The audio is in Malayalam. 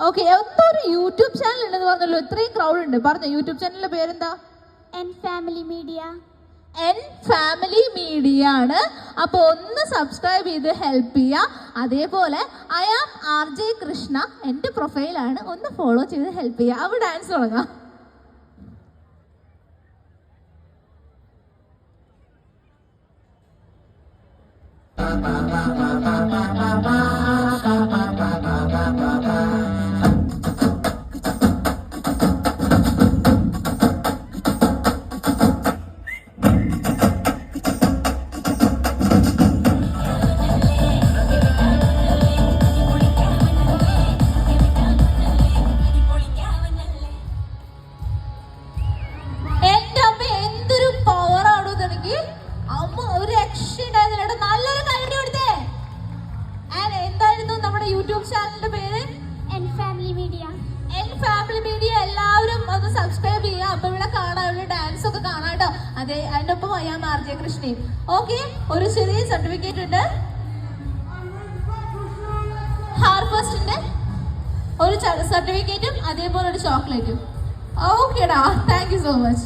ഓക്കെ, എന്തോ ഒരു യൂട്യൂബ് ചാനൽ ഉണ്ടെന്ന് പറഞ്ഞല്ലോ, ഇത്രയും ക്രൗഡ് ഉണ്ട്. പറഞ്ഞോ, യൂട്യൂബ് ചാനലിന്റെ പേരെന്താ? N family media. N family media ആണ്. അപ്പോൾ ഒന്ന് സബ്സ്ക്രൈബ് ചെയ്ത് ഹെൽപ്പ് ചെയ്യുക. അതേപോലെ ഐ ആം RJ കൃഷ്ണ, എൻ്റെ പ്രൊഫൈലാണ്, ഒന്ന് ഫോളോ ചെയ്ത് ഹെൽപ്പ് ചെയ്യുക. അവിടെ ഡാൻസ് തുടങ്ങാം. യൂട്യൂബ് ചാനലിന്റെ പേര് N family media. N family media. എല്ലാവരും ഒന്ന് സബ്സ്ക്രൈബ് ചെയ്യുക. അപ്പൊ ഇവിടെ കാണാം, ഇവിടെ ഡാൻസ് ഒക്കെ കാണാം കേട്ടോ. അതെ, അതിന്റെ ഒപ്പം ഐ ആം RJ കൃഷ്ണയും. ഓക്കെ, ഒരു ചെറിയ സർട്ടിഫിക്കറ്റ് ഉണ്ട്, ഹാർഫസ്റ്റിന്റെ ഒരു സർട്ടിഫിക്കറ്റും അതേപോലെ ഒരു ചോക്ലേറ്റും. ഓക്കേടാ, താങ്ക് യു സോ മച്ച്.